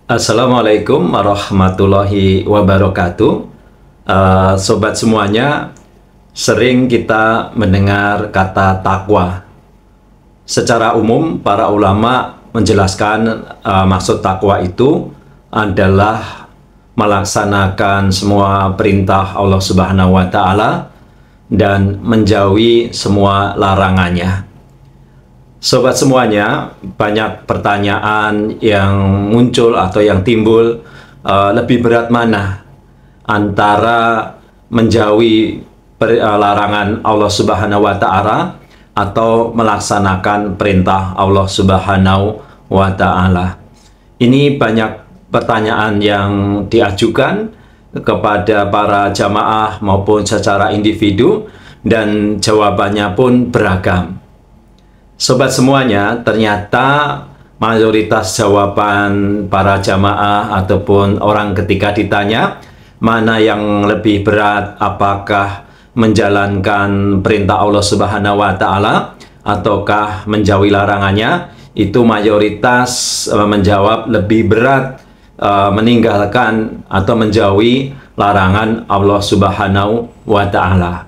Assalamualaikum warahmatullahi wabarakatuh. Sobat semuanya, sering kita mendengar kata takwa. Secara umum, para ulama menjelaskan maksud takwa itu adalah melaksanakan semua perintah Allah Subhanahu wa Ta'ala dan menjauhi semua larangannya. Sobat semuanya, banyak pertanyaan yang muncul atau yang timbul, lebih berat mana antara menjauhi larangan Allah Subhanahu wa Ta'ala atau melaksanakan perintah Allah Subhanahu wa Ta'ala. Ini banyak pertanyaan yang diajukan kepada para jamaah maupun secara individu, dan jawabannya pun beragam. Sobat semuanya, ternyata mayoritas jawaban para jamaah ataupun orang ketika ditanya mana yang lebih berat, apakah menjalankan perintah Allah Subhanahu wa Ta'ala ataukah menjauhi larangannya, itu mayoritas menjawab lebih berat meninggalkan atau menjauhi larangan Allah Subhanahu wa Ta'ala.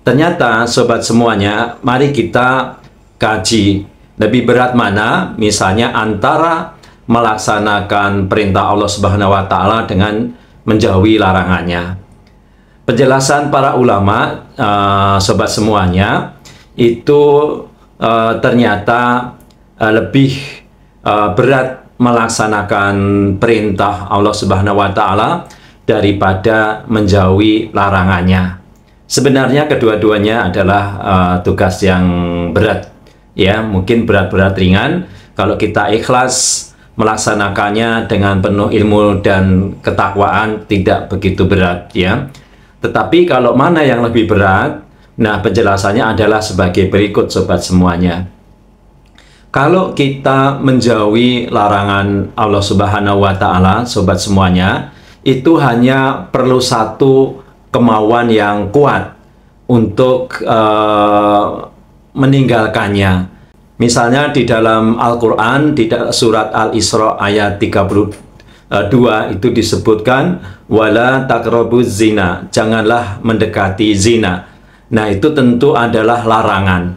Ternyata sobat semuanya, mari kita kaji lebih berat mana, misalnya antara melaksanakan perintah Allah Subhanahu wa Ta'ala dengan menjauhi larangannya. Penjelasan para ulama, sobat semuanya, itu ternyata lebih berat melaksanakan perintah Allah Subhanahu wa Ta'ala daripada menjauhi larangannya. Sebenarnya kedua-duanya adalah tugas yang berat. Ya, mungkin berat-berat ringan kalau kita ikhlas melaksanakannya dengan penuh ilmu dan ketakwaan, tidak begitu berat ya. Tetapi kalau mana yang lebih berat, nah penjelasannya adalah sebagai berikut sobat semuanya. Kalau kita menjauhi larangan Allah Subhanahu wa Ta'ala, sobat semuanya, itu hanya perlu satu kemauan yang kuat untuk meninggalkannya. Misalnya di dalam Al-Quran, di surat Al-Isra ayat 32 itu disebutkan wala taqrabuz zina, janganlah mendekati zina. Nah, itu tentu adalah larangan.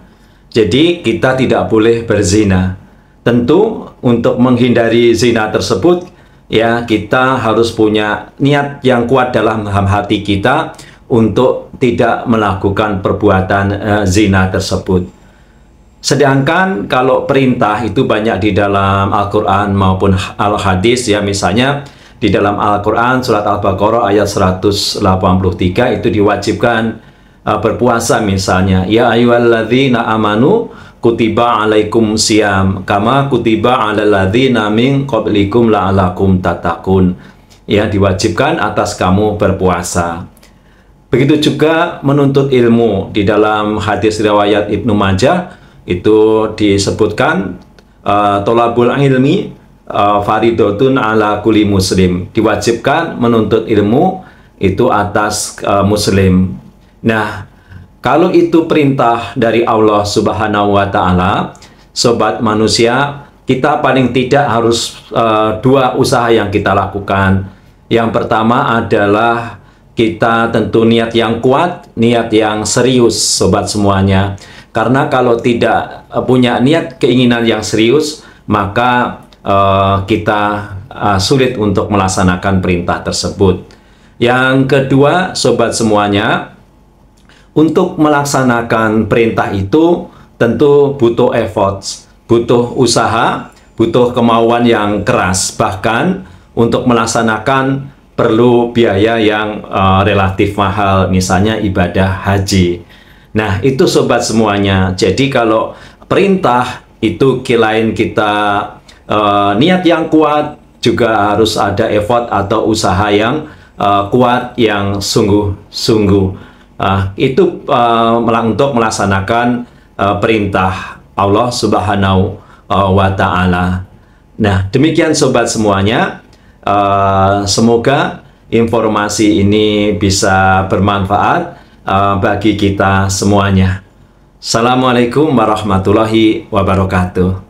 Jadi kita tidak boleh berzina. Tentu untuk menghindari zina tersebut, ya kita harus punya niat yang kuat dalam hati kita untuk tidak melakukan perbuatan zina tersebut. Sedangkan kalau perintah itu banyak di dalam Al-Quran maupun Al-Hadis ya, misalnya di dalam Al-Quran surat Al-Baqarah ayat 183 itu diwajibkan berpuasa misalnya. Ya ayyuhalladzina amanu kutiba alaikum siyam kama kutiba alal ladzina min qablikum la'alakum tattaqun. Ya, diwajibkan atas kamu berpuasa. Begitu juga menuntut ilmu. Di dalam hadis riwayat Ibnu Majah itu disebutkan tolabul ilmi faridotun ala kulli muslim. Diwajibkan menuntut ilmu itu atas muslim. Nah, kalau itu perintah dari Allah Subhanahu wa Ta'ala, sobat manusia, kita paling tidak harus dua usaha yang kita lakukan. Yang pertama adalah kita tentu niat yang kuat, niat yang serius, sobat semuanya. Karena kalau tidak punya niat keinginan yang serius, maka kita sulit untuk melaksanakan perintah tersebut. Yang kedua, sobat semuanya, untuk melaksanakan perintah itu tentu butuh effort, butuh usaha, butuh kemauan yang keras. Bahkan untuk melaksanakan perlu biaya yang relatif mahal, misalnya ibadah haji. Nah, itu sobat semuanya. Jadi kalau perintah itu kilain kita niat yang kuat, juga harus ada effort atau usaha yang kuat, yang sungguh-sungguh. Itu untuk melaksanakan perintah Allah Subhanahu wa Ta'ala. Nah, demikian sobat semuanya. Semoga informasi ini bisa bermanfaat bagi kita semuanya. Assalamualaikum warahmatullahi wabarakatuh.